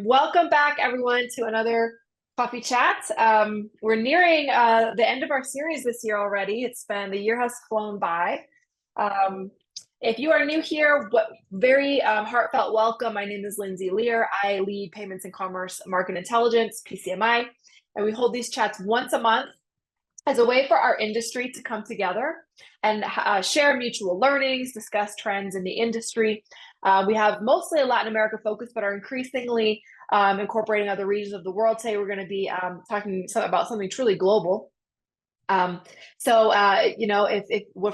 Welcome back, everyone, to another coffee chat. We're nearing the end of our series this year already. The year has flown by. Um, if you are new here, very heartfelt welcome. My name is Lindsay Lehr. I lead Payments and Commerce Market Intelligence, PCMI, and we hold these chats once a month as a way for our industry to come together and share mutual learnings, discuss trends in the industry. We have mostly a Latin America focus, but are increasingly incorporating other regions of the world. Today, we're going to be talking about something truly global. If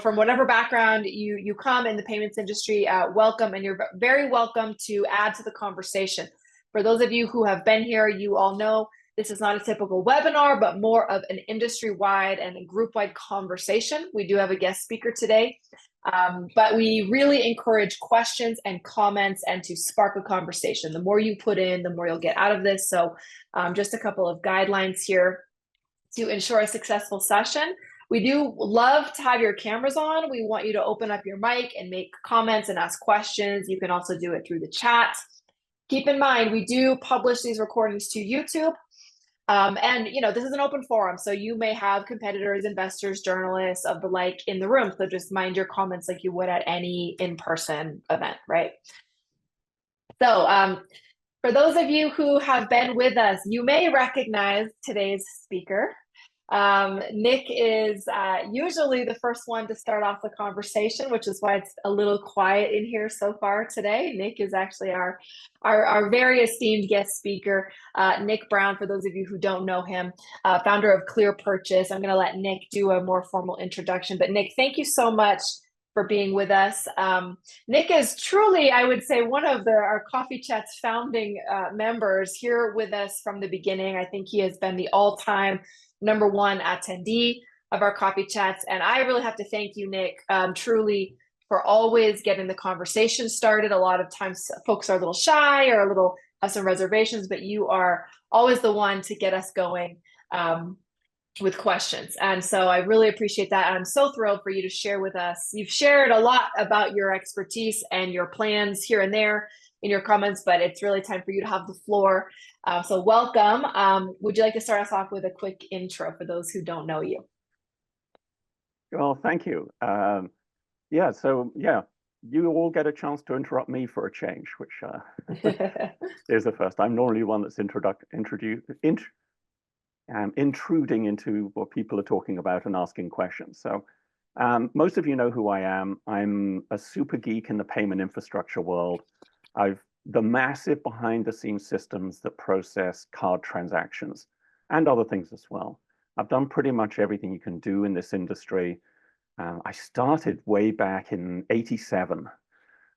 from whatever background you come in the payments industry, welcome, and you're very welcome to add to the conversation. For those of you who have been here, you all know this is not a typical webinar, but more of an industry-wide and a group-wide conversation. We do have a guest speaker today, but we really encourage questions and comments and to spark a conversation. The more you put in, the more you'll get out of this. So just a couple of guidelines here to ensure a successful session. We do love to have your cameras on. We want you to open up your mic and make comments and ask questions. You can also do it through the chat. Keep in mind, we do publish these recordings to YouTube. This is an open forum, so you may have competitors, investors, journalists of the like in the room. So just mind your comments like you would at any in-person event, right? So for those of you who have been with us, you may recognize today's speaker. Nick is usually the first one to start off the conversation, which is why it's a little quiet in here so far today. Nick is actually our very esteemed guest speaker, Nick Brown, for those of you who don't know him, founder of Clear Purchase. I'm going to let Nick do a more formal introduction, but Nick, thank you so much for being with us. Nick is truly, I would say, one of our Coffee Chat's founding members, here with us from the beginning. I think he has been the all-time #1 attendee of our Coffee Chats. And I really have to thank you, Nick, truly, for always getting the conversation started. A lot of times folks are a little shy or have some reservations, but you are always the one to get us going with questions. And so I really appreciate that. And I'm so thrilled for you to share with us. You've shared a lot about your expertise and your plans here and there in your comments, but it's really time for you to have the floor. So welcome. Would you like to start us off with a quick intro for those who don't know you? Well, thank you. You all get a chance to interrupt me for a change, which is the first. I'm normally one that's intruding into what people are talking about and asking questions. So most of you know who I am. I'm a super geek in the payment infrastructure world. The massive behind-the-scenes systems that process card transactions and other things as well. I've done pretty much everything you can do in this industry. I started way back in '87,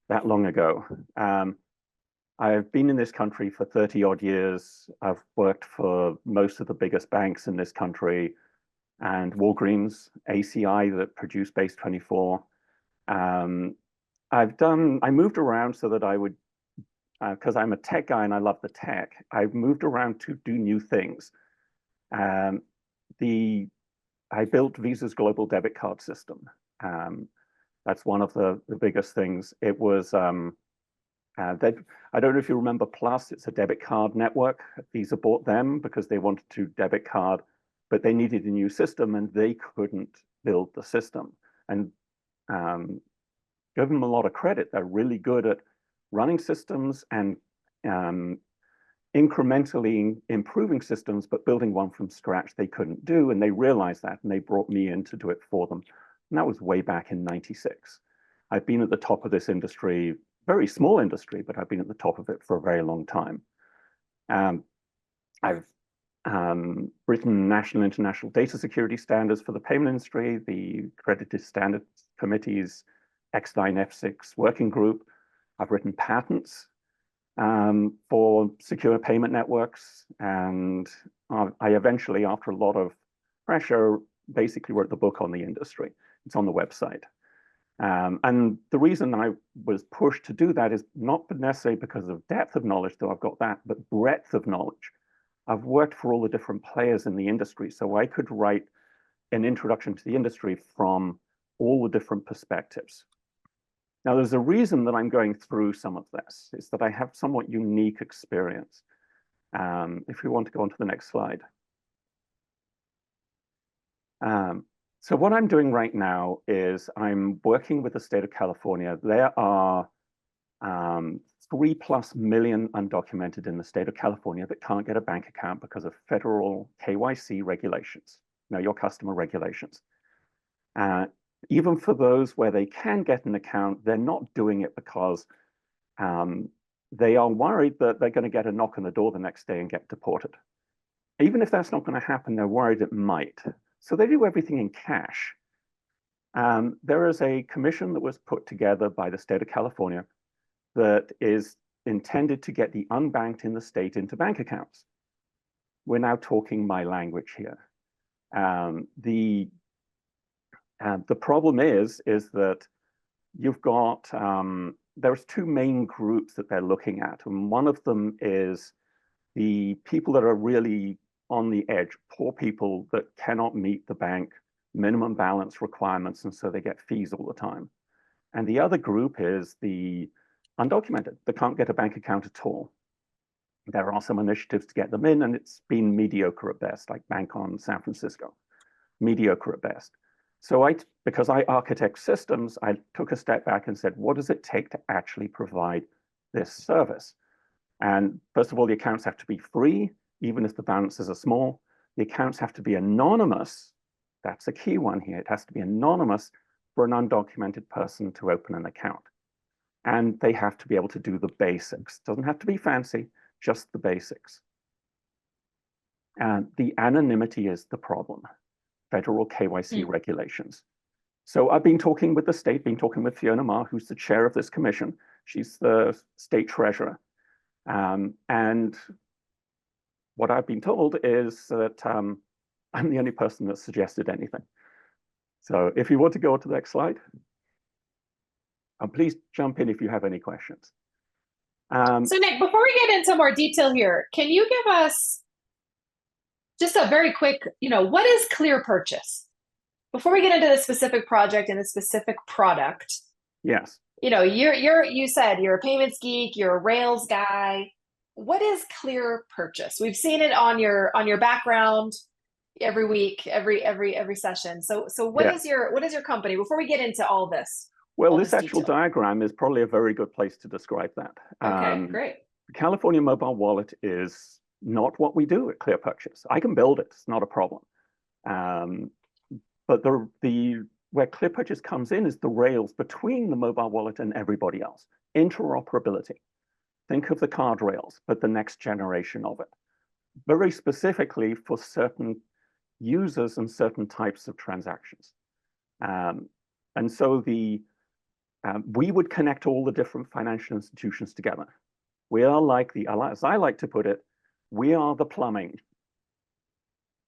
that long ago. I've been in this country for 30 odd years. I've worked for most of the biggest banks in this country and Walgreens, ACI that produced Base 24. I moved around so that I would, because I'm a tech guy and I love the tech, I've moved around to do new things. I built Visa's global debit card system. That's one of the biggest things. It was, I don't know if you remember Plus, it's a debit card network. Visa bought them because they wanted to debit card, but they needed a new system and they couldn't build the system. And give them a lot of credit. They're really good at running systems and incrementally improving systems, but building one from scratch they couldn't do. And they realized that, and they brought me in to do it for them. And that was way back in '96. I've been at the top of this industry, very small industry, but I've been at the top of it for a very long time. I've written national and international data security standards for the payment industry, the Accredited Standards Committee's X9, F6 working group. I've written patents for secure payment networks. And I eventually, after a lot of pressure, basically wrote the book on the industry. It's on the website. And the reason I was pushed to do that is not necessarily because of depth of knowledge, though I've got that, but breadth of knowledge. I've worked for all the different players in the industry, so I could write an introduction to the industry from all the different perspectives. Now, there's a reason that I'm going through some of this, is that I have somewhat unique experience. If we want to go on to the next slide. So what I'm doing right now is I'm working with the state of California. There are 3+ million undocumented in the state of California that can't get a bank account because of federal KYC regulations, know your customer regulations. Even for those where they can get an account, they're not doing it because they are worried that they're going to get a knock on the door the next day and get deported. Even if that's not going to happen, they're worried it might. So they do everything in cash. There is a commission that was put together by the state of California that is intended to get the unbanked in the state into bank accounts. We're now talking my language here. The problem is that you've got, there's two main groups that they're looking at. And one of them is the people that are really on the edge, poor people that cannot meet the bank minimum balance requirements, and so they get fees all the time. And the other group is the undocumented that can't get a bank account at all. There are some initiatives to get them in, and it's been mediocre at best, like Bank on San Francisco, mediocre at best. So because I architect systems, I took a step back and said, what does it take to actually provide this service? And first of all, the accounts have to be free, even if the balances are small. The accounts have to be anonymous. That's a key one here. It has to be anonymous for an undocumented person to open an account. And they have to be able to do the basics. Doesn't have to be fancy, just the basics. And the anonymity is the problem. Federal KYC regulations. So I've been talking with the state, been talking with Fiona Ma, who's the chair of this commission. She's the state treasurer. And what I've been told is that I'm the only person that suggested anything. So if you want to go to the next slide, please jump in if you have any questions. So Nick, before we get into more detail here, can you give us just a very quick, what is clear purchase? Before we get into the specific project and the specific product. Yes. You said you're a payments geek, you're a Rails guy. What is clear purchase? We've seen it on your background every week, every session. So what is your company before we get into all this? Well, this actual diagram is probably a very good place to describe that. Okay, great. The California Mobile Wallet is not what we do at Clear Purchase. I can build it, it's not a problem. But where Clear Purchase comes in is the rails between the mobile wallet and everybody else. Interoperability. Think of the card rails, but the next generation of it. Very specifically for certain users and certain types of transactions. And so we would connect all the different financial institutions together. We are like as I like to put it, we are the plumbing.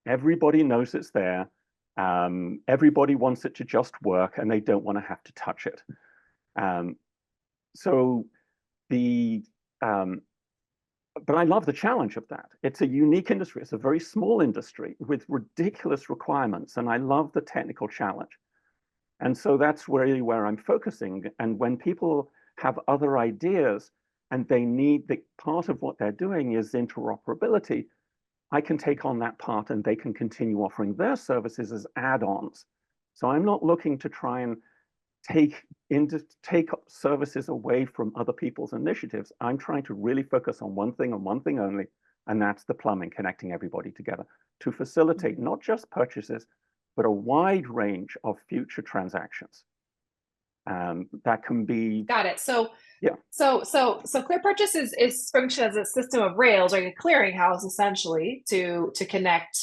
Everybody knows it's there. Everybody wants it to just work, and they don't want to have to touch it. But I love the challenge of that. It's a unique industry. It's a very small industry with ridiculous requirements, and I love the technical challenge. And so that's really where I'm focusing. And when people have other ideas and they need part of what they're doing is interoperability, I can take on that part and they can continue offering their services as add-ons. So I'm not looking to try and take services away from other people's initiatives. I'm trying to really focus on one thing and one thing only, and that's the plumbing, connecting everybody together to facilitate not just purchases, but a wide range of future transactions. That can be. Got it. So yeah. So Clear Purchase is function as a system of rails, like a clearinghouse, essentially, to connect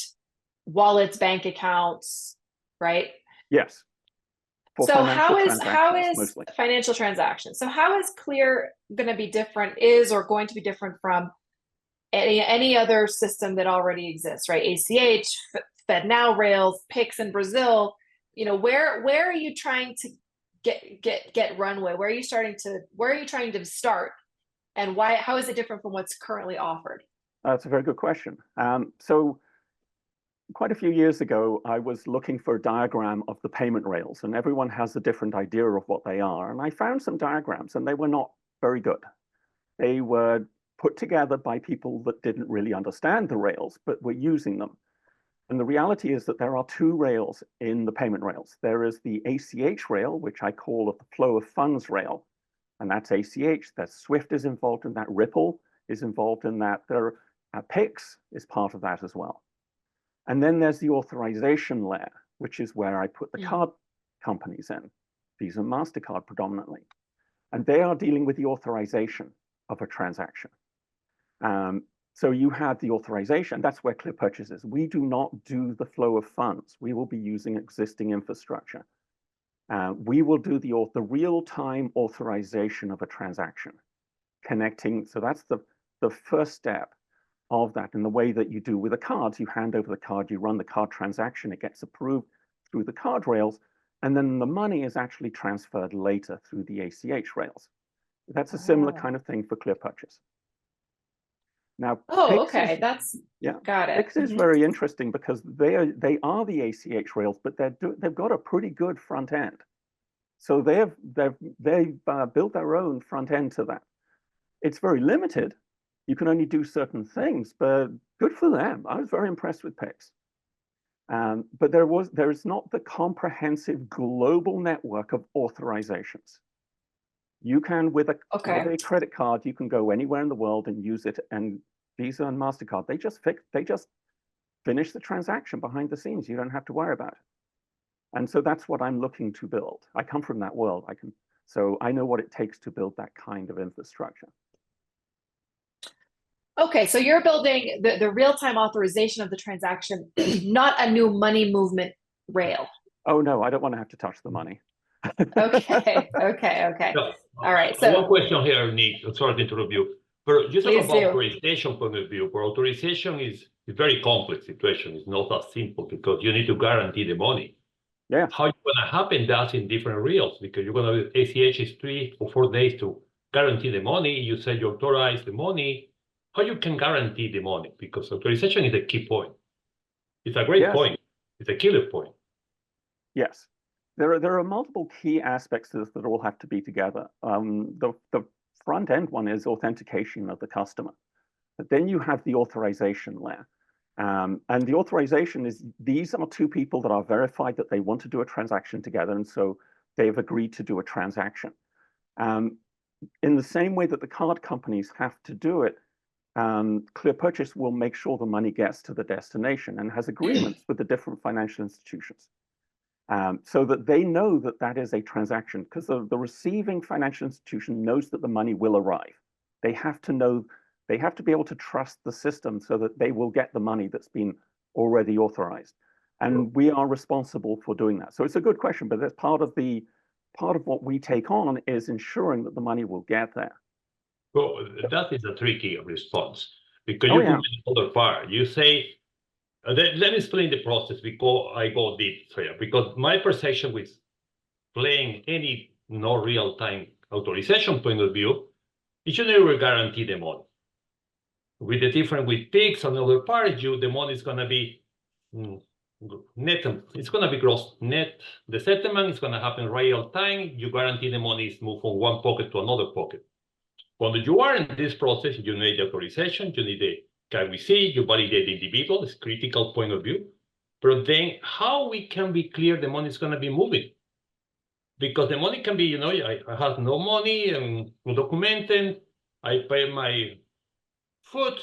wallets, bank accounts, right? Yes. So how is mostly. Financial transactions? So how is Clear going to be different? Is or going to be different from any other system that already exists, right? ACH, FedNow, Rails, Pix in Brazil. Where are you trying to get runway? Where are you trying to start, and why? How is it different from what's currently offered? That's a very good question. So quite a few years ago, I was looking for a diagram of the payment rails, and everyone has a different idea of what they are. And I found some diagrams, and they were not very good. They were put together by people that didn't really understand the rails, but were using them. And the reality is that there are two rails in the payment rails. There is the ACH rail, which I call the flow of funds rail. And that's ACH, that Swift is involved in that, Ripple is involved in that, there PIX is part of that as well. And then there's the authorization layer, which is where I put the card companies in, Visa and MasterCard predominantly. And they are dealing with the authorization of a transaction. So you have the authorization, that's where Clear Purchase is. We do not do the flow of funds. We will be using existing infrastructure. We will do the real-time authorization of a transaction, connecting. So that's the first step of that. In the way that you do with the cards, you hand over the card, you run the card transaction, it gets approved through the card rails, and then the money is actually transferred later through the ACH rails. That's a similar kind of thing for Clear Purchase. Now, okay, got it. PIX is very interesting because they are the ACH rails, but they've got a pretty good front end. So they've built their own front end to that. It's very limited. You can only do certain things, but good for them. I was very impressed with PIX. But there is not the comprehensive global network of authorizations. You can, with a credit card, you can go anywhere in the world and use it. And Visa and MasterCard, they just finish the transaction behind the scenes. You don't have to worry about it. And so that's what I'm looking to build. I come from that world. So I know what it takes to build that kind of infrastructure. Okay, so you're building the real-time authorization of the transaction, not a new money movement rail. Oh no, I don't want to have to touch the money. Okay. No, All right. So one question here, Nick. Sorry to interrupt you. But you talk about do. authorization point of view. But authorization is a very complex situation. It's not that simple because you need to guarantee the money. Yeah. How it's going to happen that in different rails? Because you're going to ACH is 3 or 4 days to guarantee the money. You say you authorize the money. How you can guarantee the money? Because authorization is a key point. It's a great point. It's a killer point. Yes. There are multiple key aspects to this that all have to be together. The front end one is authentication of the customer. But then you have the authorization layer. And the authorization is, these are two people that are verified that they want to do a transaction together. And so they've agreed to do a transaction. In the same way that the card companies have to do it, Clear Purchase will make sure the money gets to the destination and has agreements with the different financial institutions. So that they know that that is a transaction, because the receiving financial institution knows that the money will arrive. They have to know, they have to be able to trust the system so that they will get the money that's been already authorized. And we are responsible for doing that. So it's a good question, but that's part of what we take on is ensuring that the money will get there. Well, that is a tricky response because you put another part. You say, let me explain the process because I go deep here. Because my perception with playing any no real-time authorization point of view, it should never guarantee the money. With the difference with PIX and other parts, the money is going to be net. It's going to be gross net. The settlement is going to happen real time. You guarantee the money is moved from one pocket to another pocket. When you are in this process, you need the authorization, you need the KYC, you validate the individual, it's critical point of view. But then how we can be clear the money is going to be moving? Because the money can be, I have no money and undocumented, I pay my food,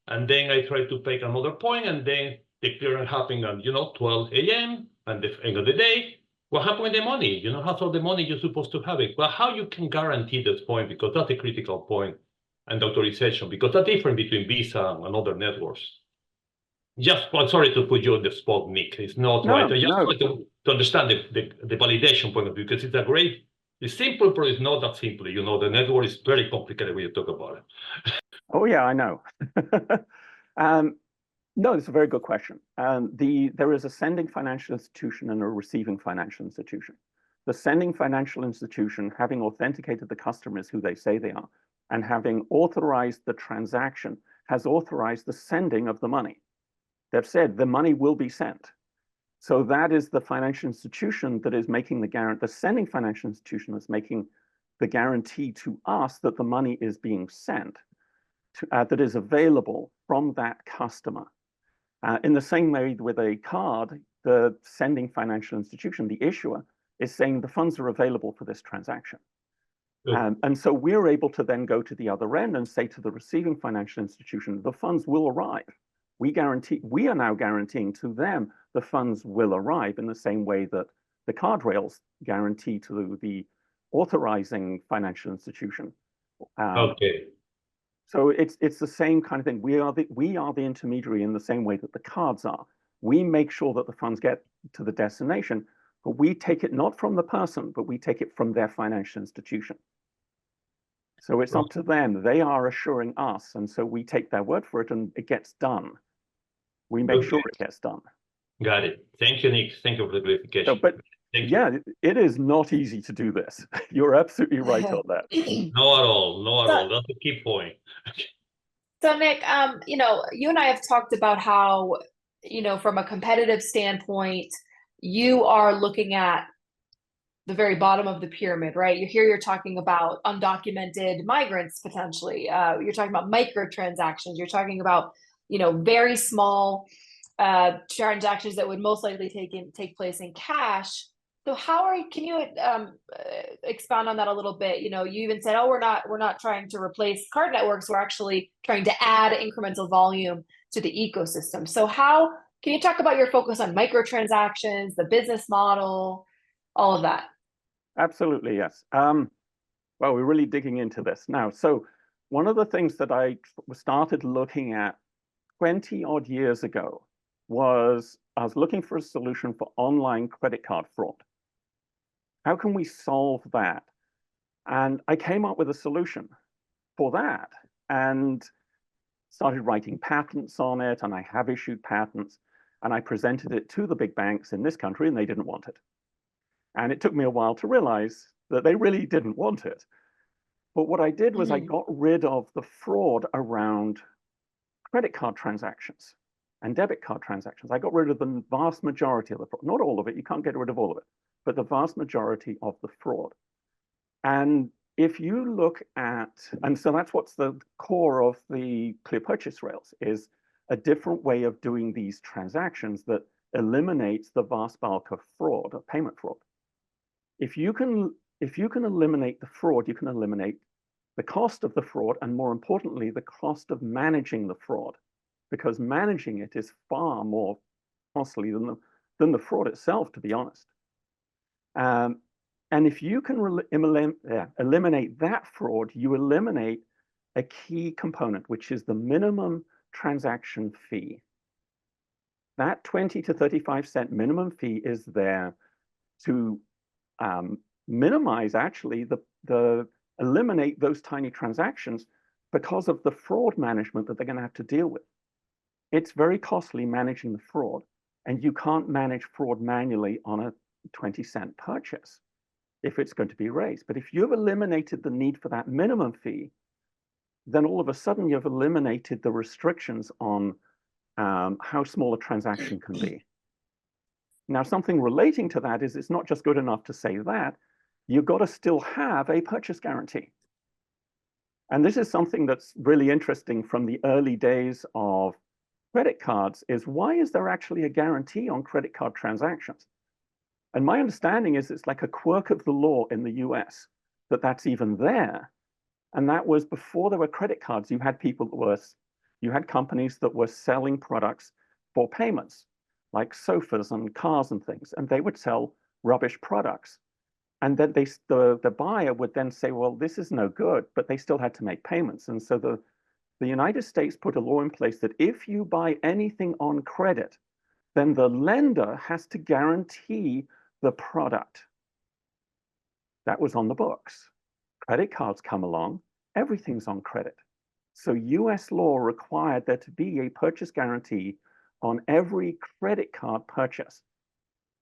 and then I try to pay another point, and then the clearance happened at 12 a.m. and the end of the day. What happened with the money? You don't have all the money you're supposed to have it. But how you can guarantee this point? Because that's a critical point, and the authorization, because that's different between Visa and other networks. I'm sorry to put you on the spot, Nick. It's not right. I just want to understand the validation point of view, because it's simple, but it's not that simple. The network is very complicated when you talk about it. Oh yeah, I know. No, it's a very good question. There is a sending financial institution and a receiving financial institution. The sending financial institution, having authenticated the customers who they say they are, and having authorized the transaction, has authorized the sending of the money. They've said the money will be sent. So that is the financial institution that is making the guarantee. The sending financial institution is making the guarantee to us that the money is being sent. that is available from that customer. In the same way with a card, the sending financial institution, the issuer, is saying the funds are available for this transaction. And so we're able to then go to the other end and say to the receiving financial institution, the funds will arrive. We are now guaranteeing to them the funds will arrive in the same way that the card rails guarantee to the authorizing financial institution. Okay. So it's the same kind of thing. We are the intermediary in the same way that the cards are. We make sure that the funds get to the destination, but we take it not from the person, but we take it from their financial institution. So it's up to them. They are assuring us, and so we take their word for it, and it gets done. We make sure it gets done. Got it. Thank you, Nick. Thank you for the clarification. So, but yeah, it is not easy to do this. You're absolutely right on that. No at all. No at all. That's the key point. So Nick, you know, you and I have talked about how, you know, from a competitive standpoint, you are looking at the very bottom of the pyramid, right? You're talking about undocumented migrants potentially. You're talking about microtransactions. You're talking about, you know, very small transactions that would most likely take place in cash. So can you expound on that a little bit? You know, you even said, oh, we're not trying to replace card networks. We're actually trying to add incremental volume to the ecosystem. So can you talk about your focus on microtransactions, the business model, all of that? Absolutely, yes. Well, we're really digging into this now. So one of the things that I started looking at 20 odd years ago was I was looking for a solution for online credit card fraud. How can we solve that? And I came up with a solution for that and started writing patents on it, and I have issued patents, and I presented it to the big banks in this country, and they didn't want it. And it took me a while to realize that they really didn't want it. But what I did was I got rid of the fraud around credit card transactions and debit card transactions. I got rid of the vast majority of the fraud. Not all of it, you can't get rid of all of it, but the vast majority of the fraud. And if you look at, and so that's what's the core of the clear purchase rails, is a different way of doing these transactions that eliminates the vast bulk of fraud, of payment fraud. If you can eliminate the fraud, you can eliminate the cost of the fraud, and more importantly, the cost of managing the fraud, because managing it is far more costly than the fraud itself, to be honest. And if you can eliminate that fraud, you eliminate a key component, which is the minimum transaction fee. That 20 to 35 cent minimum fee is there to minimize, actually, eliminate those tiny transactions because of the fraud management that they're going to have to deal with. It's very costly managing the fraud, and you can't manage fraud manually on a 20-cent purchase if it's going to be raised. But if you've eliminated the need for that minimum fee, then all of a sudden you've eliminated the restrictions on how small a transaction can be. Now, something relating to that is it's not just good enough to say that, you've got to still have a purchase guarantee. And this is something that's really interesting from the early days of credit cards, is why is there actually a guarantee on credit card transactions? And my understanding is it's like a quirk of the law in the US that that's even there. And that was before there were credit cards. You had companies that were selling products for payments, like sofas and cars and things, and they would sell rubbish products. And then the buyer would then say, well, this is no good, but they still had to make payments. And so the United States put a law in place that if you buy anything on credit, then the lender has to guarantee the product. That was on the books. Credit cards come along, everything's on credit. So US law required there to be a purchase guarantee on every credit card purchase.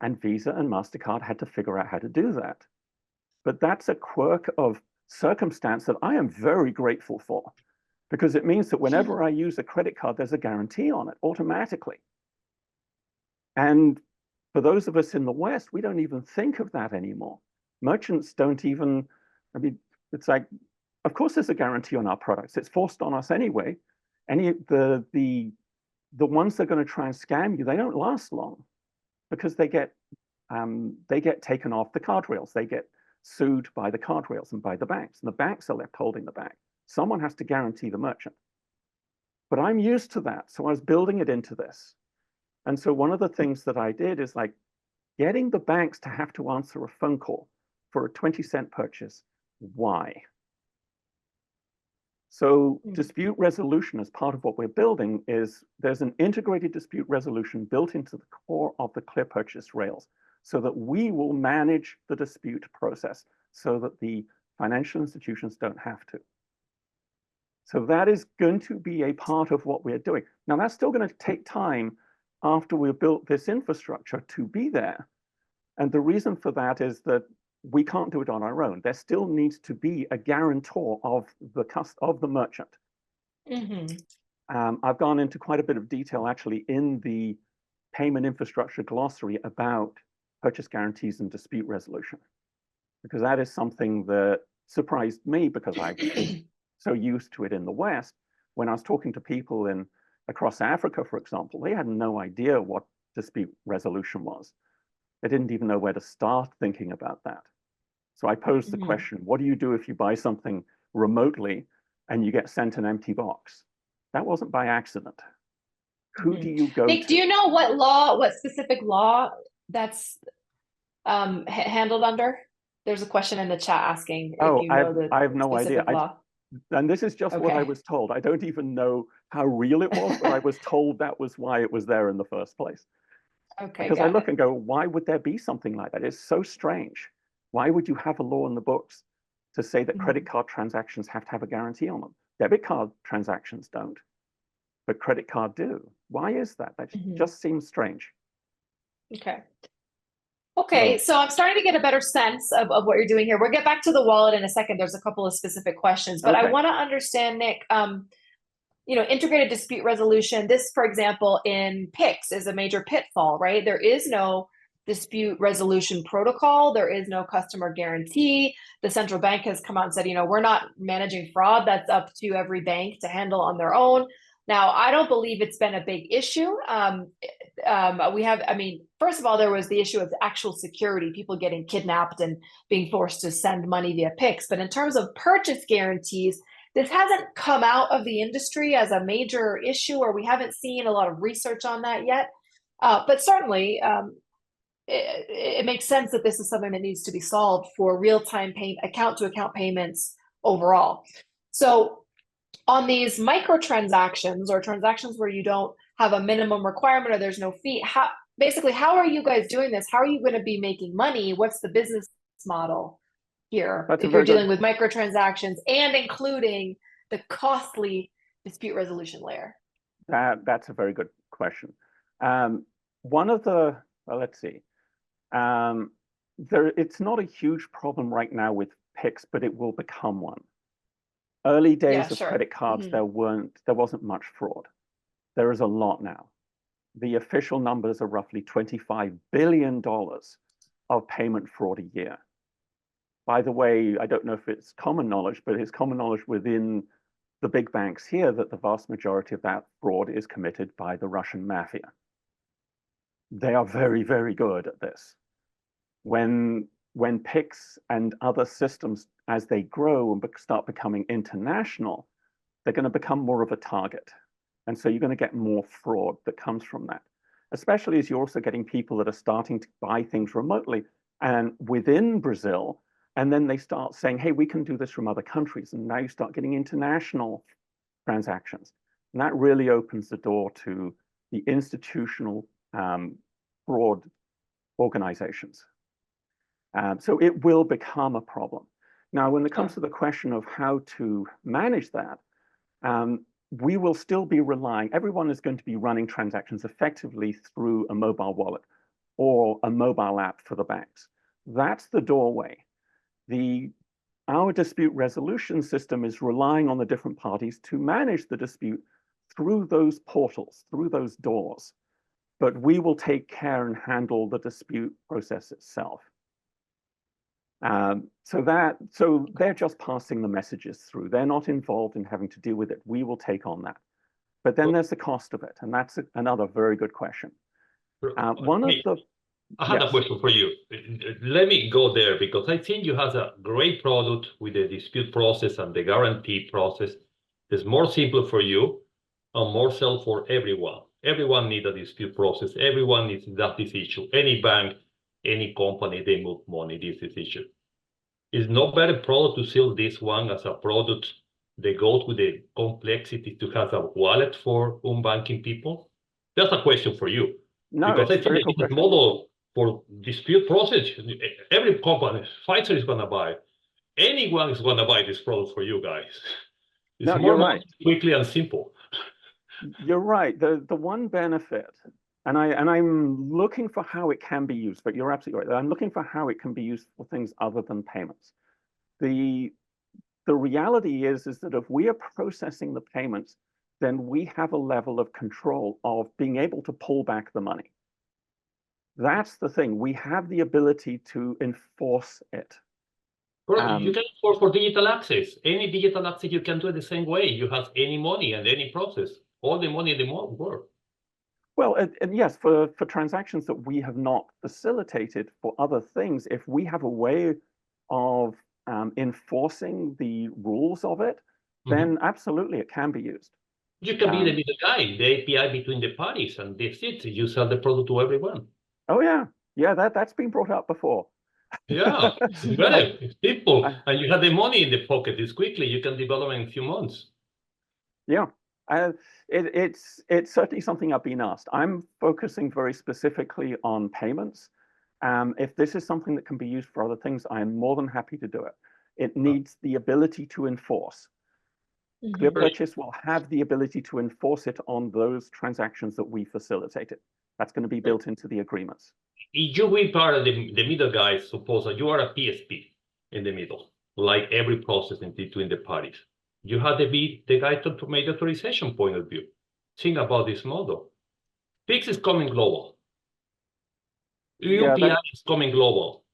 And Visa and MasterCard had to figure out how to do that. But that's a quirk of circumstance that I am very grateful for, because it means that whenever I use a credit card, there's a guarantee on it automatically. And for those of us in the West, we don't even think of that anymore. Merchants don't even, I mean, it's like of course, there's a guarantee on our products. It's forced on us anyway. The ones that are going to try and scam you, they don't last long because they get taken off the card rails. They get sued by the card rails and by the banks, and the banks are left holding the bag. Someone has to guarantee the merchant. But I'm used to that, so I was building it into this. And so one of the things that I did is like getting the banks to have to answer a phone call for a 20-cent purchase. Why? So dispute resolution as part of what we're building is there's an integrated dispute resolution built into the core of the clear purchase rails so that we will manage the dispute process so that the financial institutions don't have to. So that is going to be a part of what we're doing. Now, that's still going to take time after we've built this infrastructure to be there. And the reason for that is that we can't do it on our own. There still needs to be a guarantor of the merchant. I've gone into quite a bit of detail actually in the payment infrastructure glossary about purchase guarantees and dispute resolution, because that is something that surprised me because I was so used to it in the West. When I was talking to people across Africa, for example, they had no idea what dispute resolution was. They didn't even know where to start thinking about that. So I posed the question, what do you do if you buy something remotely and you get sent an empty box? That wasn't by accident. Who do you go Nick, to? do you know what specific law that's handled under? There's a question in the chat asking if you know the I have no idea. law. And this is just what I was told. I don't even know how real it was, but I was told that was why it was there in the first place. Okay, because I look and go, why would there be something like that? It's so strange. Why would you have a law in the books to say that credit card transactions have to have a guarantee on them? Debit card transactions don't, but credit card do. Why is that? That just seems strange. Okay, so I'm starting to get a better sense of what you're doing here. We'll get back to the wallet in a second. There's a couple of specific questions, but I want to understand, Nick, integrated dispute resolution. This, for example, in PIX is a major pitfall, right? There is no dispute resolution protocol. There is no customer guarantee. The central bank has come out and said, we're not managing fraud. That's up to every bank to handle on their own. Now, I don't believe it's been a big issue. First of all, there was the issue of actual security, people getting kidnapped and being forced to send money via PIX. But in terms of purchase guarantees, this hasn't come out of the industry as a major issue, or we haven't seen a lot of research on that yet. But certainly, it makes sense that this is something that needs to be solved for real-time account-to-account payments overall. So on these microtransactions or transactions where you don't have a minimum requirement or there's no fee, how are you guys doing this? How are you going to be making money? What's the business model here if you're dealing with microtransactions and including the costly dispute resolution layer? That's a very good question. Let's see. It's not a huge problem right now with PIX, but it will become one. Early days of credit cards, there wasn't much fraud. There is a lot now. The official numbers are roughly $25 billion of payment fraud a year. By the way, I don't know if it's common knowledge, but it's common knowledge within the big banks here that the vast majority of that fraud is committed by the Russian mafia. They are very, very good at this. When PIX and other systems, as they grow and start becoming international, they're going to become more of a target. And so you're going to get more fraud that comes from that, especially as you're also getting people that are starting to buy things remotely and within Brazil, and then they start saying, hey, we can do this from other countries. And now you start getting international transactions. And that really opens the door to the institutional fraud organizations. So it will become a problem. Now, when it comes to the question of how to manage that, we will still be everyone is going to be running transactions effectively through a mobile wallet or a mobile app for the banks. That's the doorway. Our dispute resolution system is relying on the different parties to manage the dispute through those portals, through those doors. But we will take care and handle the dispute process itself. So they're just passing the messages through. They're not involved in having to deal with it. We will take on that. But then there's the cost of it, and that's another very good question. One of the I have a question for you. Let me go there because I think you have a great product with the dispute process and the guarantee process. It's more simple for you and more simple for everyone. Everyone needs a dispute process. Everyone needs this issue. Any bank, any company, they move money, this is issue. Is no better product to sell this one as a product that goes with the complexity to have a wallet for unbanking people? That's a question for you. No, because I it's a very think cool this question. model for dispute process, every company, Pfizer is going to buy. Anyone is going to buy this product for you guys. It's No, more you're right. quickly and simple. You're right. The one benefit, and I'm looking for how it can be used, but you're absolutely right. I'm looking for how it can be used for things other than payments. The reality is that if we are processing the payments, then we have a level of control of being able to pull back the money. That's the thing. We have the ability to enforce it. Correct. You can enforce for digital access. Any digital access, you can do it the same way. You have any money and any process, all the money in the world. Well, and yes, for transactions that we have not facilitated for other things, if we have a way of enforcing the rules of it, then absolutely it can be used. You can be the middle guy, the API between the parties, and that's it. You sell the product to everyone. Oh yeah, yeah, that's been brought up before. Yeah, it's very simple, and you have the money in the pocket. It's quickly. You can develop in a few months. Yeah, it's certainly something I've been asked. I'm focusing very specifically on payments. If this is something that can be used for other things, I am more than happy to do it. It needs the ability to enforce. Clear Purchase will have the ability to enforce it on those transactions that we facilitated. That's going to be built into the agreements. If you be part of the middle guy, suppose that you are a PSP in the middle, like every process in between the parties. You have to be the guy to make the authorization point of view. Think about this model. Fix is coming global. UPI is coming global.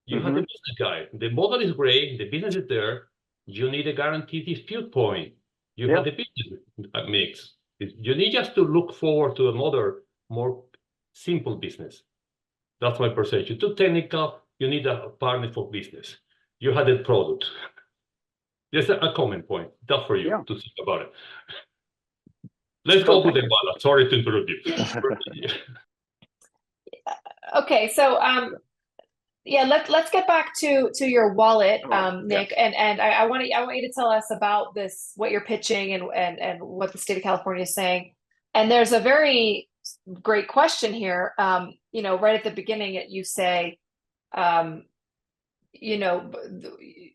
You have the business guy. The model is great. The business is there. You need a guaranteed dispute point. You have the business mix. You need just to look forward to another more simple business. That's my perception. Too technical, you need a partner for business. You had a product. Just a comment point. That's for you to think about it. Let's go to the ballot. Sorry to interrupt you. Okay, so yeah, let's get back to your wallet, Nick, and I want you to tell us about this, what you're pitching and what the state of California is saying. And there's a very great question here. You know, right at the beginning, you say, you know,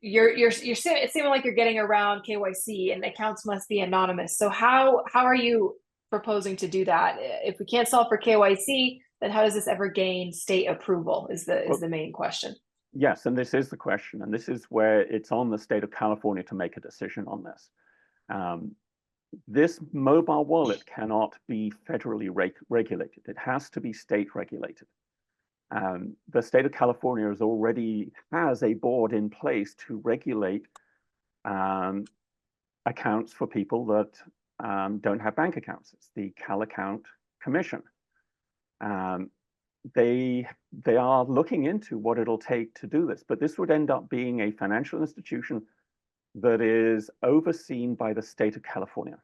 it's seeming like you're getting around KYC and accounts must be anonymous. So how are you proposing to do that? If we can't solve for KYC, then how does this ever gain state approval is the main question. Yes, and this is the question, and this is where it's on the state of California to make a decision on this. This mobile wallet cannot be federally regulated. It has to be state regulated. The state of California already has a board in place to regulate accounts for people that don't have bank accounts. It's the Cal Account Commission. They are looking into what it'll take to do this, but this would end up being a financial institution that is overseen by the state of California.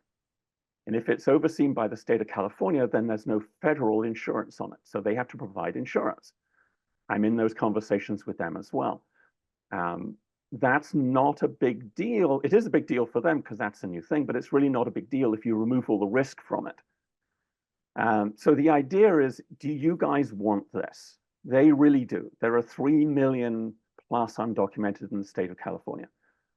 And if it's overseen by the state of California, then there's no federal insurance on it. So they have to provide insurance. I'm in those conversations with them as well. That's not a big deal. It is a big deal for them because that's a new thing, but it's really not a big deal if you remove all the risk from it. So the idea is, do you guys want this? They really do. There are 3 million plus undocumented in the state of California.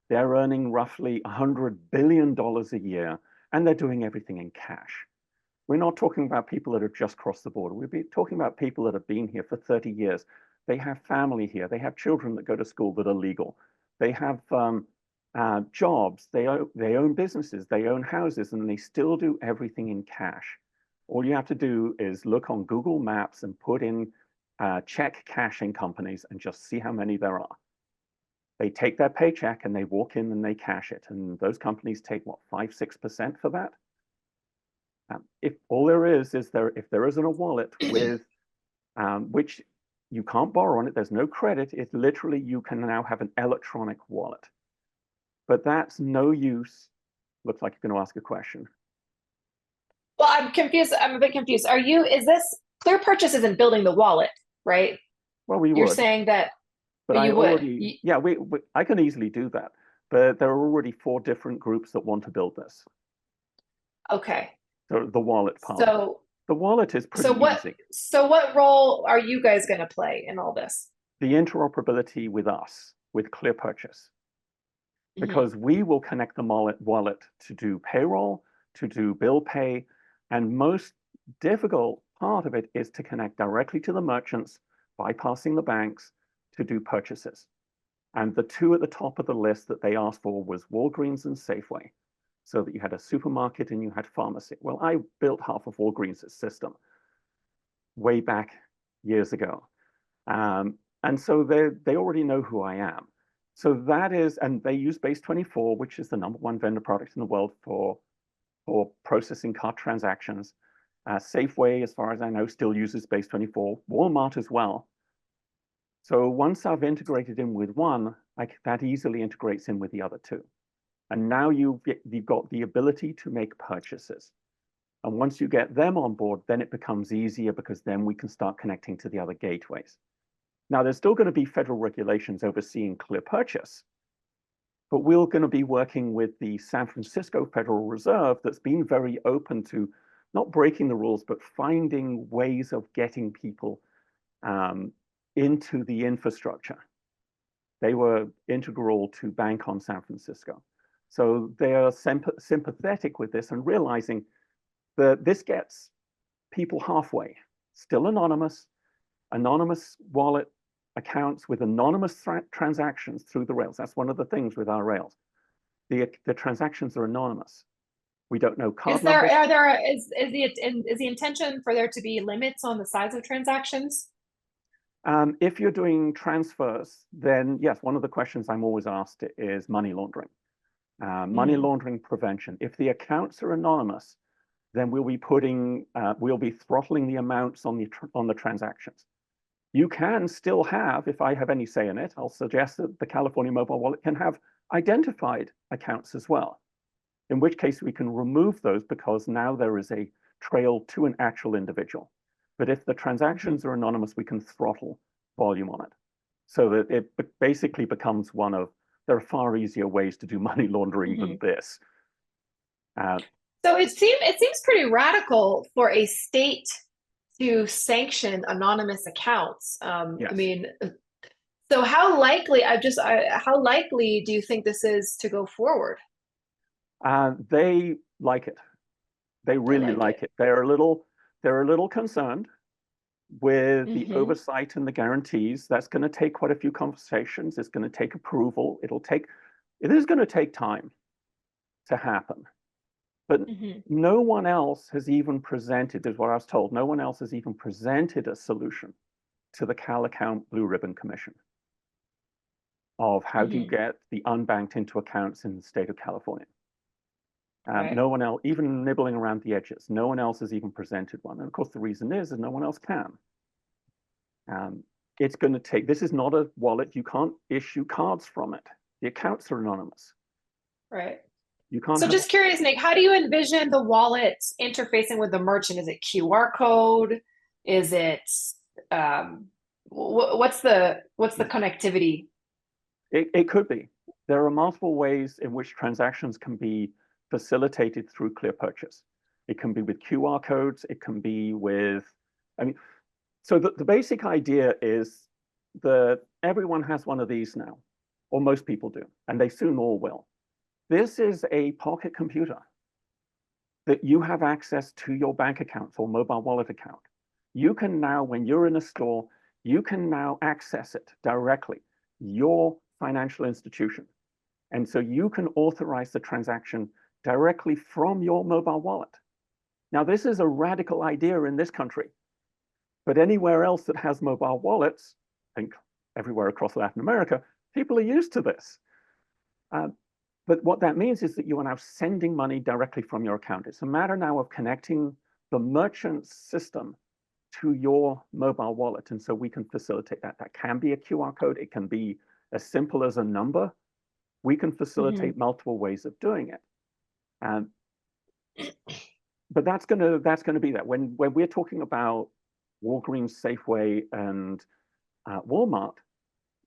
They're earning roughly $100 billion a year, and they're doing everything in cash. We're not talking about people that have just crossed the border. We're talking about people that have been here for 30 years. They have family here. They have children that go to school that are legal. They have jobs. They own businesses. They own houses, and they still do everything in cash. All you have to do is look on Google Maps and put in check cashing companies and just see how many there are. They take their paycheck and they walk in and they cash it. And those companies take what, 5-6% for that? If all there is if there isn't a wallet with which you can't borrow on it, there's no credit, it's literally you can now have an electronic wallet. But that's no use. Looks like you're going to ask a question. Well, I'm confused. I'm a bit confused. Is this Clear Purchase isn't building the wallet, right? Well, You're saying that but you would. Yeah, I can easily do that. But there are already 4 different groups that want to build this. Okay. So the wallet part. So the wallet is pretty easy. So what role are you guys going to play in all this? The interoperability with us, with Clear Purchase. Because we will connect the wallet to do payroll, to do bill pay, and most difficult part of it is to connect directly to the merchants, bypassing the banks, to do purchases. And the 2 at the top of the list that they asked for was Walgreens and Safeway, so that you had a supermarket and you had pharmacy. Well, I built half of Walgreens' system way back years ago. And so they already know who I am. So that is, and they use Base24, which is the #1 vendor product in the world for processing card transactions. Safeway, as far as I know, still uses Base24. Walmart as well. So once I've integrated in with one, that easily integrates in with the other 2. And now you've got the ability to make purchases. And once you get them on board, then it becomes easier because then we can start connecting to the other gateways. Now, there's still going to be federal regulations overseeing Clear Purchase, but we're going to be working with the San Francisco Federal Reserve that's been very open to not breaking the rules, but finding ways of getting people into the infrastructure. They were integral to Bank on San Francisco. So they are sympathetic with this and realizing that this gets people halfway, still anonymous wallet accounts with anonymous transactions through the rails. That's one of the things with our rails. The transactions are anonymous. We don't know card numbers. Is the intention for there to be limits on the size of transactions? If you're doing transfers, then yes, one of the questions I'm always asked is money laundering. Money laundering prevention. If the accounts are anonymous, then we'll be throttling the amounts on the transactions. You can still have, if I have any say in it, I'll suggest that the California mobile wallet can have identified accounts as well, in which case we can remove those because now there is a trail to an actual individual. But if the transactions are anonymous, we can throttle volume on it so that it basically becomes there are far easier ways to do money laundering than this. So it seems pretty radical for a state to sanction anonymous accounts. Yes. I mean, so how likely do you think this is to go forward? They like it. They really like it. They're a little concerned with the oversight and the guarantees. That's going to take quite a few conversations. It's going to take approval. It is going to take time to happen. But no one else has even presented, is what I was told, no one else has even presented a solution to the Cal Account Blue Ribbon Commission of how do you get the unbanked into accounts in the state of California. Right. No one else, even nibbling around the edges, no one else has even presented one. And of course, the reason is no one else can. It's going to take, this is not a wallet. You can't issue cards from it. The accounts are anonymous. Right. You can't. So just curious, Nick, how do you envision the wallet interfacing with the merchant? Is it QR code? Is it, what's the connectivity? It could be. There are multiple ways in which transactions can be facilitated through Clear Purchase. It can be with QR codes. It can be with, so the basic idea is that everyone has one of these now, or most people do, and they soon all will. This is a pocket computer that you have access to your bank accounts or mobile wallet account. You can now, when you're in a store, you can now access it directly, your financial institution. And so you can authorize the transaction directly from your mobile wallet. Now, this is a radical idea in this country, but anywhere else that has mobile wallets, I think everywhere across Latin America, People are used to this. But what that means is that you are now sending money directly from your account. It's a matter now of connecting the merchant system to your mobile wallet. And so we can facilitate that. That can be a QR code. It can be as simple as a number. We can facilitate multiple ways of doing it. But that's going to be that. When we're talking about Walgreens, Safeway, and Walmart,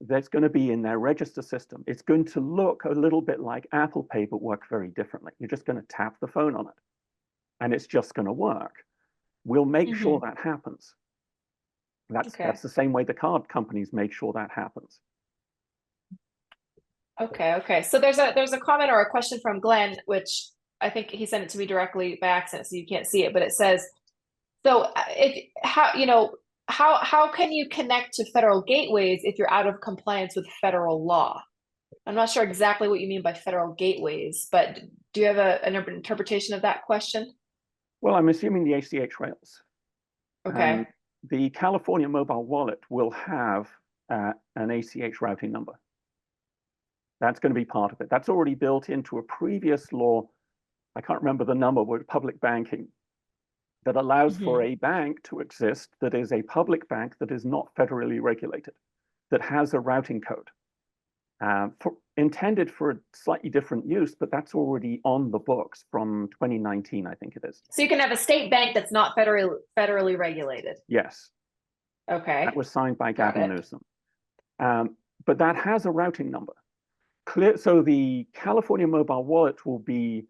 that's going to be in their register system. It's going to look a little bit like Apple Pay, but work very differently. You're just going to tap the phone on it, and it's just going to work. We'll make sure that happens. That's the same way the card companies make sure that happens. Okay. So there's a comment or a question from Glenn, which I think he sent it to me directly by accident, so you can't see it, but it says, so how can you connect to federal gateways if you're out of compliance with federal law? I'm not sure exactly what you mean by federal gateways, but do you have an interpretation of that question? Well, I'm assuming the ACH rails. Okay. The California mobile wallet will have an ACH routing number. That's going to be part of it. That's already built into a previous law. I can't remember the number, with public banking, that allows for a bank to exist that is a public bank that is not federally regulated, that has a routing code intended for a slightly different use, but that's already on the books from 2019, I think it is. So you can have a state bank that's not federally regulated. Yes. Okay. That was signed by Gavin Newsom. But that has a routing number. So the California mobile wallet will be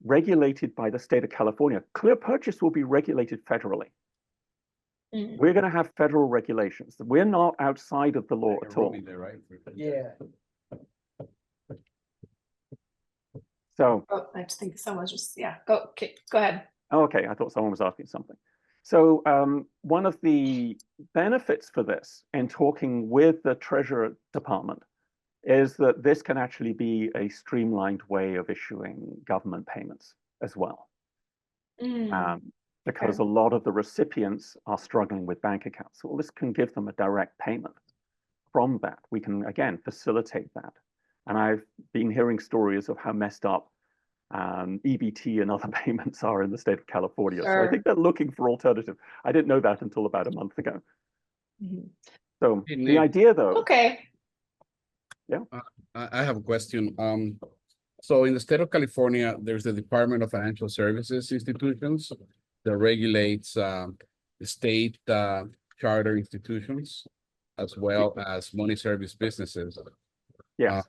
regulated by the state of California. Clear purchase will be regulated federally. We're going to have federal regulations. We're not outside of the law at all. Yeah. So, I just think someone's just, go ahead. Okay, I thought someone was asking something. So one of the benefits for this in talking with the Treasury Department is that this can actually be a streamlined way of issuing government payments as well. Because a lot of the recipients are struggling with bank accounts. So this can give them a direct payment from that. We can, again, facilitate that. And I've been hearing stories of how messed up EBT and other payments are in the state of California. So I think they're looking for alternative. I didn't know that until about a month ago. So the idea, though. Okay. Yeah. I have a question. So in the state of California, there's the Department of Financial Services institutions that regulates the state charter institutions as well as money service businesses. Yes.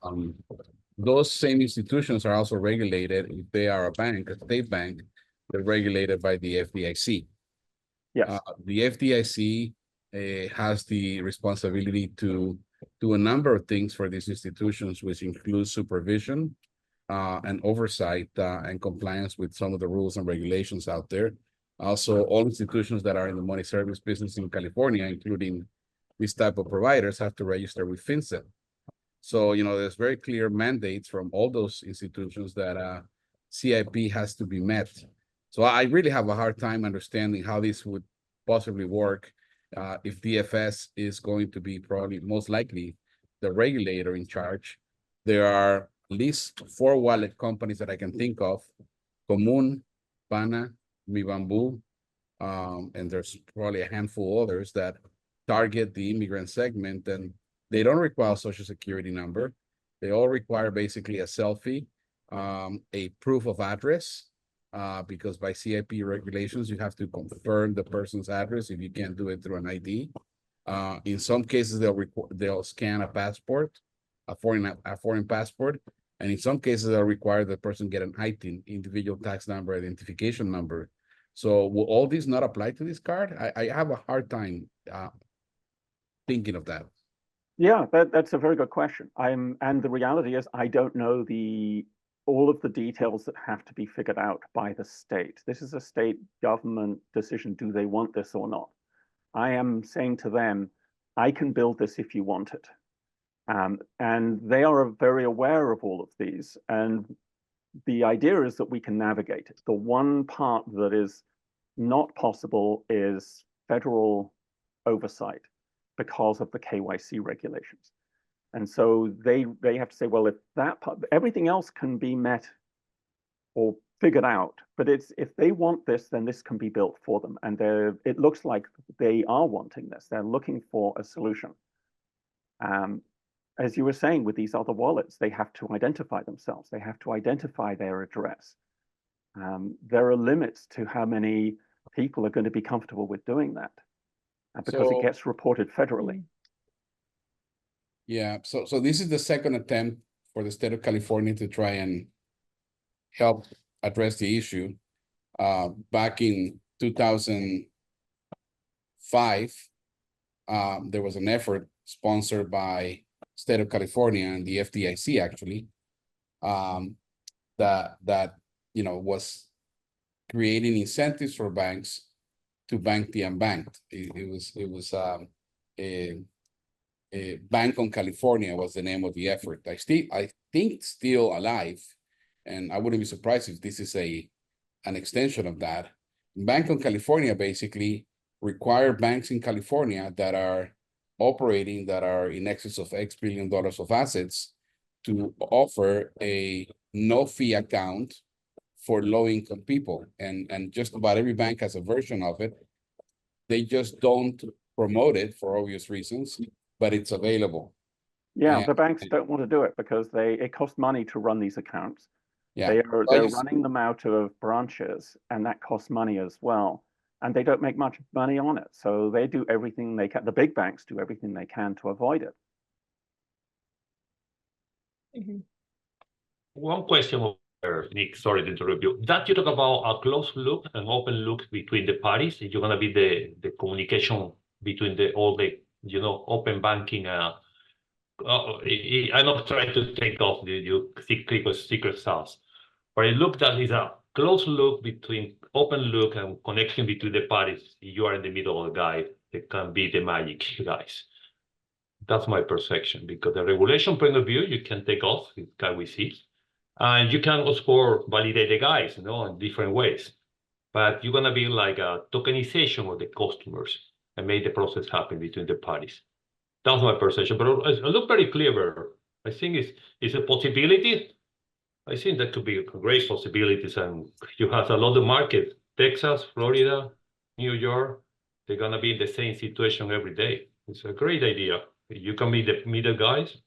Those same institutions are also regulated, if they are a bank, a state bank, they're regulated by the FDIC. Yes. The FDIC has the responsibility to do a number of things for these institutions, which includes supervision and oversight and compliance with some of the rules and regulations out there. Also, all institutions that are in the money service business in California, including this type of providers, have to register with FinCEN. So, there's very clear mandates from all those institutions that CIP has to be met. So I really have a hard time understanding how this would possibly work if DFS is going to be probably most likely the regulator in charge. There are at least 4 wallet companies that I can think of: Comun, Pana, Mi Bamboo, and there's probably a handful others that target the immigrant segment, and they don't require a social security number. They all require basically a selfie, a proof of address, because by CIP regulations, you have to confirm the person's address if you can't do it through an ID. In some cases, they'll scan a passport, a foreign passport, and in some cases, they'll require the person get an ITIN, individual tax number identification number. So will all these not apply to this card? I have a hard time thinking of that. Yeah, that's a very good question. And the reality is, I don't know all of the details that have to be figured out by the state. This is a state government decision. Do they want this or not? I am saying to them, I can build this if you want it. And they are very aware of all of these. And the idea is that we can navigate it. The one part that is not possible is federal oversight because of the KYC regulations. And so they have to say, well, if that part, everything else can be met or figured out, but if they want this, then this can be built for them. And it looks like they are wanting this. They're looking for a solution. As you were saying, with these other wallets, they have to identify themselves. They have to identify their address. There are limits to how many people are going to be comfortable with doing that because it gets reported federally. Yeah, so this is the second attempt for the state of California to try and help address the issue. Back in 2005, there was an effort sponsored by state of California and the FDIC actually, that was creating incentives for banks to bank the unbanked. It was a Bank on California was the name of the effort. I think still alive, and I wouldn't be surprised if this is an extension of that. Bank on California basically require banks in California that are operating, that are in excess of X billion dollars of assets, to offer a no-fee account for low-income people. And just about every bank has a version of it. They just don't promote it for obvious reasons, but it's available. Yeah, the banks don't want to do it because it costs money to run these accounts. Yeah, they're running them out of branches, and that costs money as well. And they don't make much money on it. So they do everything they can. The big banks do everything they can to avoid it. Mm-hmm. One question there, Nick, sorry to interrupt you. That you talk about a closed loop and open loop between the parties. You're going to be the communication between all the, open banking. I'm not trying to take off the secret sauce, but it looks that is a closed loop between open loop and connection between the parties. You are in the middle of the guy. It can be the magic, guys. That's my perception, because the regulation point of view, you can take off, can we see? And you can also validate the guys, in different ways. But you're going to be like a tokenization of the customers and make the process happen between the parties. That's my perception, but it looks very clever. I think it's a possibility. I think that could be great possibilities, and you have a lot of market. Texas, Florida, New York, they're going to be in the same situation every day. It's a great idea. You can be the middle guys.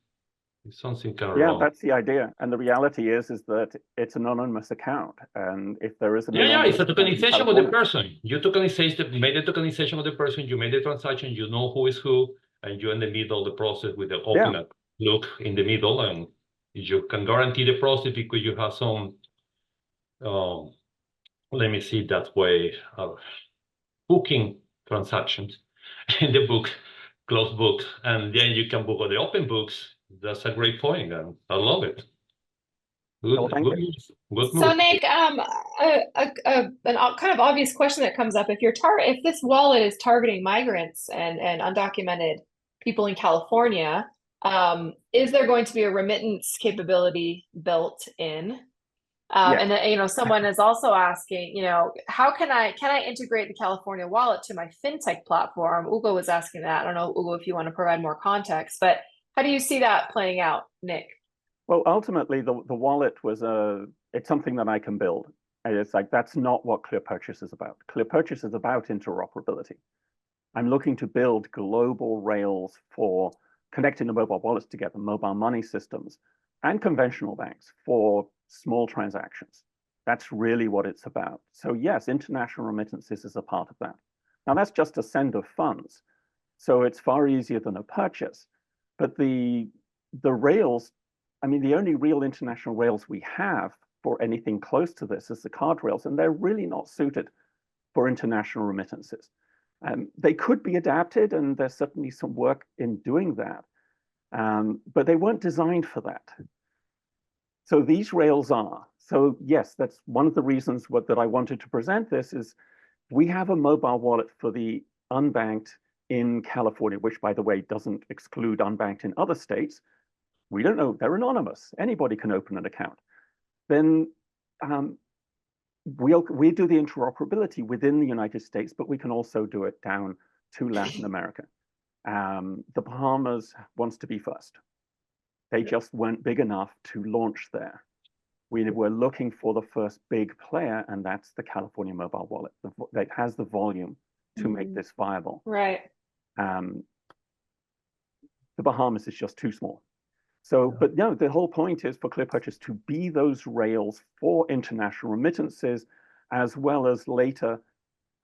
It's something kind of wrong. Yeah, that's the idea. And the reality is that it's an anonymous account. And if there is an it's a tokenization of the person. You made the tokenization of the person, you made the transaction, you know who is who, and you're in the middle of the process with the open look in the middle, and you can guarantee the process because you have some, let me see that way, booking transactions in the book, closed books, and then you can book on the open books. That's a great point, and I love it. Good move. So Nick, a kind of obvious question that comes up: if this wallet is targeting migrants and undocumented people in California, is there going to be a remittance capability built in? And then, someone is also asking, how can I integrate the California wallet to my fintech platform? Ugo was asking that. I don't know, Ugo, if you want to provide more context, but how do you see that playing out, Nick? Well, ultimately, the wallet it's something that I can build. And it's like, that's not what Clear Purchase is about. Clear Purchase is about interoperability. I'm looking to build global rails for connecting the mobile wallets together, mobile money systems, and conventional banks for small transactions. That's really what it's about. So yes, international remittances is a part of that. Now that's just a send of funds. So it's far easier than a purchase. But the rails, the only real international rails we have for anything close to this is the card rails, and they're really not suited for international remittances. They could be adapted, and there's certainly some work in doing that, but they weren't designed for that. So these rails are. So yes, that's one of the reasons that I wanted to present this is we have a mobile wallet for the unbanked in California, which, by the way, doesn't exclude unbanked in other states. We don't know, they're anonymous. Anybody can open an account. Then we do the interoperability within the United States, but we can also do it down to Latin America. The Bahamas wants to be first. They just weren't big enough to launch there. We were looking for the first big player, and that's the California mobile wallet that has the volume to make this viable. Right. The Bahamas is just too small. So, but no, the whole point is for Clear Purchase to be those rails for international remittances, as well as later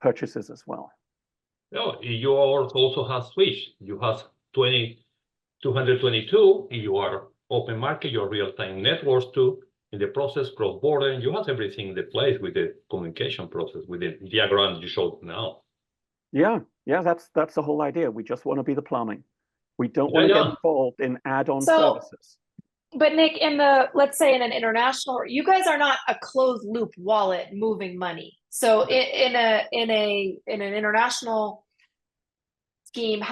purchases as well. No, you also have Swish. You have 222. You are open market, your real-time networks too. In the process, cross-border, and you have everything in the place with the communication process, with the diagram you showed now. Yeah, that's the whole idea. We just want to be the plumbing. We don't want to get involved in add-on services. But Nick, let's say in an international, you guys are not a closed loop wallet moving money. So in an international scheme,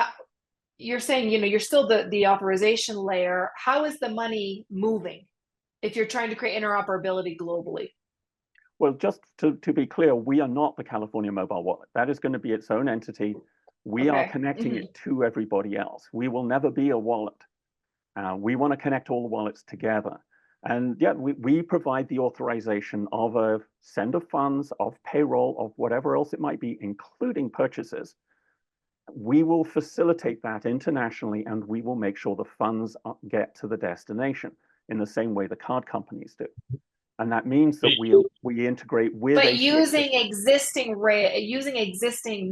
you're saying, you're still the authorization layer. How is the money moving if you're trying to create interoperability globally? Well, just to be clear, we are not the California mobile wallet. That is going to be its own entity. We are connecting it to everybody else. We will never be a wallet. We want to connect all the wallets together. And yeah, we provide the authorization of a send of funds, of payroll, of whatever else it might be, including purchases. We will facilitate that internationally, and we will make sure the funds get to the destination in the same way the card companies do. And that means that we integrate with using existing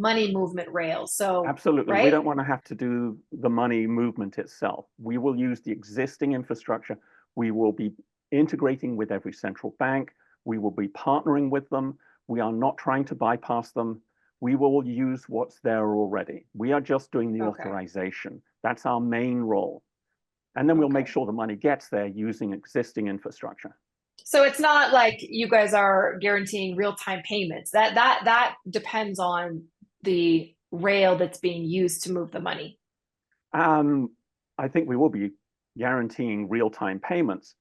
money movement rails. So absolutely, right? We don't want to have to do the money movement itself. We will use the existing infrastructure. We will be integrating with every central bank. We will be partnering with them. We are not trying to bypass them. We will use what's there already. We are just doing the authorization. That's our main role. And then we'll make sure the money gets there using existing infrastructure. So it's not like you guys are guaranteeing real-time payments. That depends on the rail that's being used to move the money. I think we will be guaranteeing real-time payments,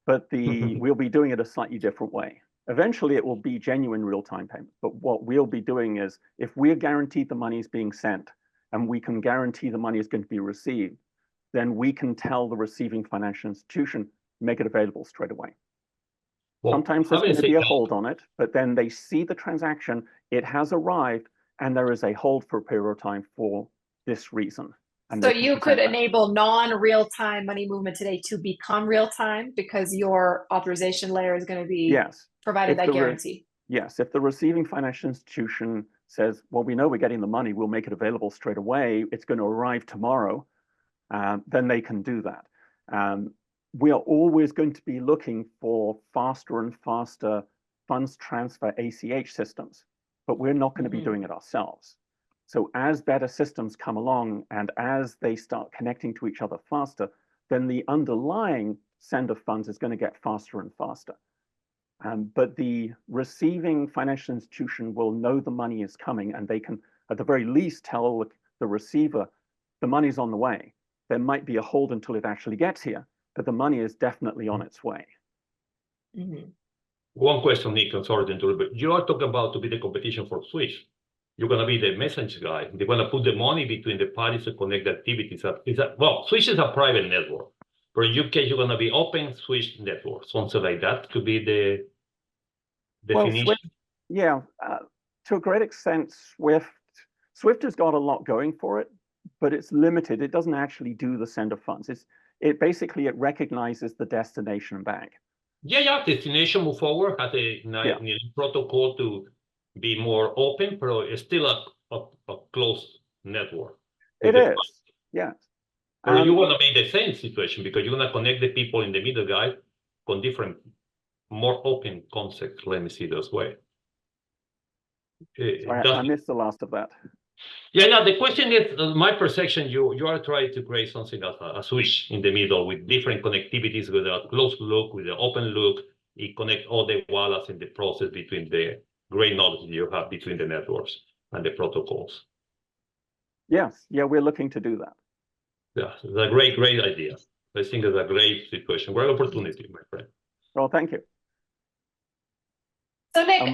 but we'll be doing it a slightly different way. Eventually, it will be genuine real-time payment. But what we'll be doing is, if we're guaranteed the money is being sent, and we can guarantee the money is going to be received, then we can tell the receiving financial institution, make it available straight away. Well, sometimes there's going to be a hold on it, but then they see the transaction, it has arrived, and there is a hold for a period of time for this reason. And so you could enable non-real-time money movement today to become real-time because your authorization layer is going to be provided that guarantee. Yes, if the receiving financial institution says, well, we know we're getting the money, we'll make it available straight away, it's going to arrive tomorrow, then they can do that. We are always going to be looking for faster and faster funds transfer ACH systems, but we're not going to be doing it ourselves. So as better systems come along and as they start connecting to each other faster, then the underlying send of funds is going to get faster and faster. But the receiving financial institution will know the money is coming, and they can, at the very least, tell the receiver the money's on the way. There might be a hold until it actually gets here, but the money is definitely on its way. One question, Nick, I'm sorry to interrupt, but you are talking about to be the competition for Swish. You're going to be the messenger guy. They're going to put the money between the parties to connect the activities. Well, Swish is a private network. But in your case, you're going to be open Swish network, something like that could be the definition. Well, to a great extent, Swift has got a lot going for it, but it's limited. It doesn't actually do the send of funds. It basically recognizes the destination bank. Destination move forward has a protocol to be more open, but it's still a closed network. It is, yes. But you want to be the same situation because you're going to connect the people in the middle guy on different, more open concepts. Let me see this way. I missed the last of that. The question is, my perception, you are trying to create something as a switch in the middle with different connectivities, with a closed loop, with an open loop. It connects all the wallets in the process between the great knowledge you have between the networks and the protocols. Yes, we're looking to do that. Yeah, it's a great idea. I think it's a great situation, great opportunity, my friend. Well, thank you. So Nick,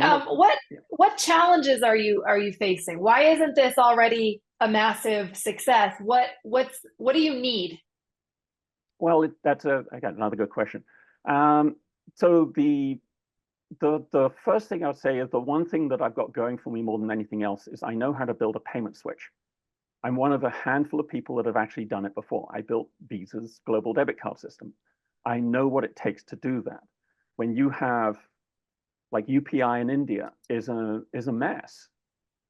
what challenges are you facing? Why isn't this already a massive success? What do you need? Well, that's again another good question. So the first thing I'll say is the one thing that I've got going for me more than anything else is I know how to build a payment switch. I'm one of a handful of people that have actually done it before. I built Visa's global debit card system. I know what it takes to do that. When you have, like UPI in India is a mess.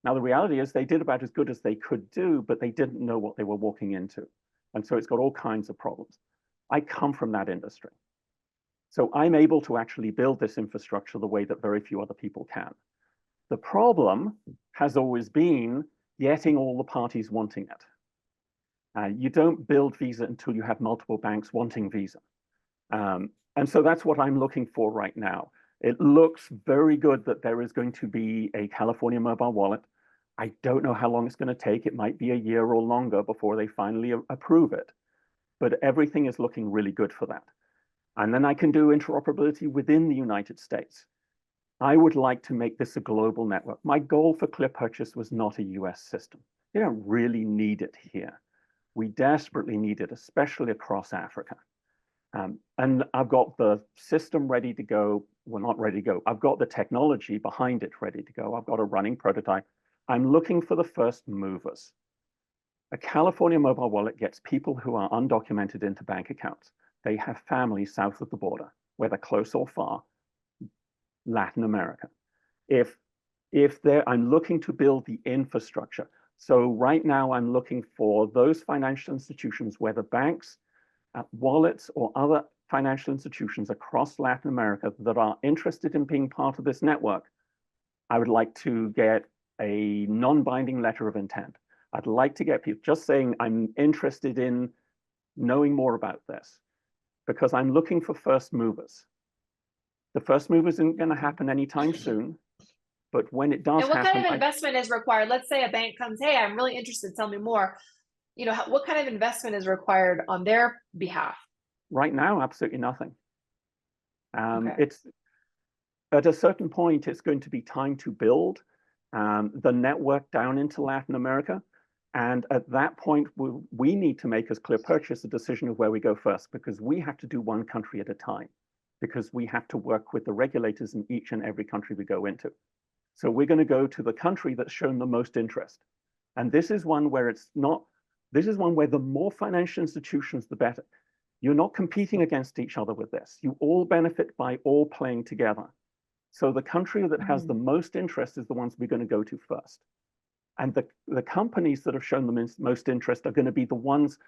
Now, the reality is they did about as good as they could do, but they didn't know what they were walking into. And so it's got all kinds of problems. I come from that industry. So I'm able to actually build this infrastructure the way that very few other people can. The problem has always been getting all the parties wanting it. You don't build Visa until you have multiple banks wanting Visa. And so that's what I'm looking for right now. It looks very good that there is going to be a California mobile wallet. I don't know how long it's going to take. It might be a year or longer before they finally approve it. But everything is looking really good for that. And then I can do interoperability within the United States. I would like to make this a global network. My goal for Clear Purchase was not a US system. You don't really need it here. We desperately need it, especially across Africa. And I've got the system ready to go. Well, not ready to go. I've got the technology behind it ready to go. I've got a running prototype. I'm looking for the first movers. A California mobile wallet gets people who are undocumented into bank accounts. They have families south of the border, whether close or far, Latin America. I'm looking to build the infrastructure. So right now I'm looking for those financial institutions, whether banks, wallets, or other financial institutions across Latin America that are interested in being part of this network. I would like to get a non-binding letter of intent. I'd like to get people just saying, I'm interested in knowing more about this, because I'm looking for first movers. The first move isn't going to happen anytime soon, but when it does happen, what kind of investment is required? Let's say a bank comes, hey, I'm really interested, tell me more. You know, what kind of investment is required on their behalf? Right now, absolutely nothing. Okay. It's at a certain point, it's going to be time to build the network down into Latin America. And at that point, we need to make as Clear Purchase a decision of where we go first, because we have to do one country at a time, because we have to work with the regulators in each and every country we go into. So we're going to go to the country that's shown the most interest. And this is one where this is one where the more financial institutions, the better. You're not competing against each other with this. You all benefit by all playing together. So the country that has the most interest is the ones we're going to go to first. And the companies that have shown the most interest are going to be the ones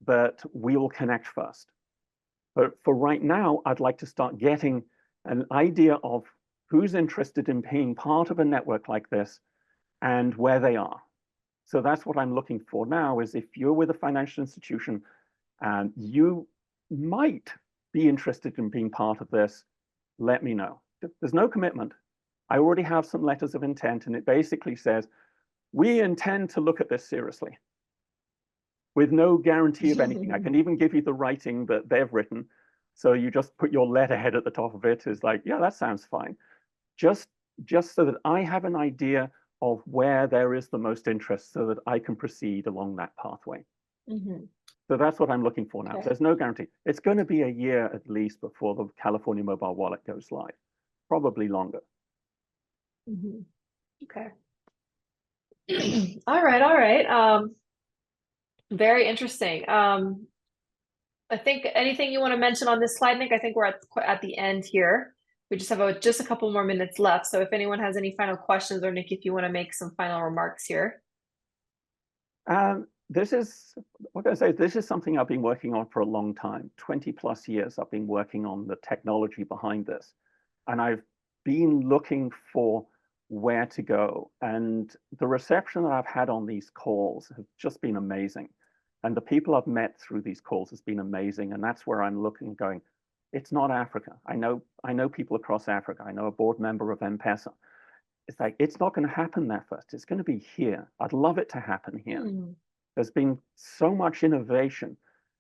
that we will connect first. But for right now, I'd like to start getting an idea of who's interested in being part of a network like this and where they are. So that's what I'm looking for now, is if you're with a financial institution and you might be interested in being part of this, let me know. There's no commitment. I already have some letters of intent, and it basically says, we intend to look at this seriously, with no guarantee of anything. I can even give you the writing that they've written. So you just put your letterhead at the top of it. Is like, yeah, that sounds fine. Just so that I have an idea of where there is the most interest, so that I can proceed along that pathway. So that's what I'm looking for now. Okay. There's no guarantee. It's going to be a year at least before the California mobile wallet goes live, probably longer. Okay. All right. Very interesting. I think anything you want to mention on this slide, Nick? I think we're at the end here. We just have just a couple more minutes left. So if anyone has any final questions, or Nick, if you want to make some final remarks here. This is something I've been working on for a long time. 20+ years I've been working on the technology behind this. And I've been looking for where to go. And the reception that I've had on these calls has just been amazing. And the people I've met through these calls has been amazing. And that's where I'm looking, going, it's not Africa. I know people across Africa. I know a board member of M-Pesa. It's like, it's not going to happen there first. It's going to be here. I'd love it to happen here. There's been so much innovation.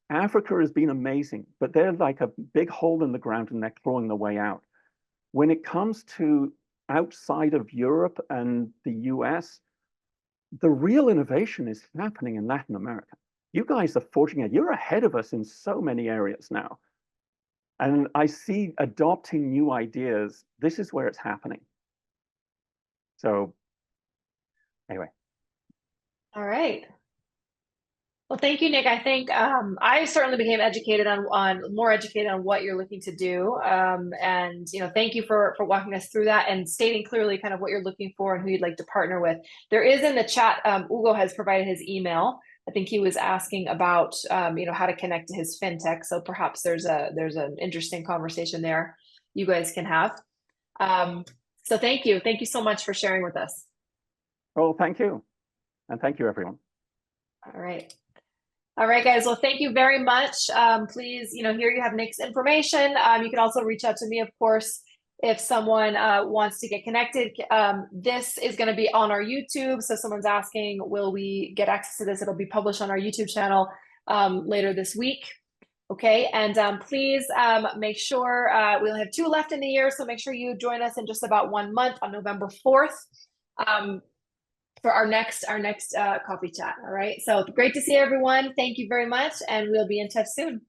Africa has been amazing, but they're like a big hole in the ground and they're clawing their way out. When it comes to outside of Europe and the US, the real innovation is happening in Latin America. You guys are forging it. You're ahead of us in so many areas now. And I see adopting new ideas. This is where it's happening. So anyway. All right. Well, thank you, Nick. I think I certainly became educated more educated on what you're looking to do. And thank you for walking us through that and stating clearly kind of what you're looking for and who you'd like to partner with. There is in the chat, Hugo has provided his email. I think he was asking about how to connect to his fintech. So perhaps there's an interesting conversation there you guys can have. So thank you so much for sharing with us. Oh, thank you, and thank you, everyone. All right, guys. Well, thank you very much. Please, here you have Nick's information. You can also reach out to me, of course, if someone wants to get connected. This is going to be on our YouTube. So someone's asking, will we get access to this? It'll be published on our YouTube channel later this week. Okay. And please make sure we only have 2 left in the year. So make sure you join us in just about 1 month on November 4th. For our next coffee chat. All right. So great to see everyone. Thank you very much. And we'll be in touch soon.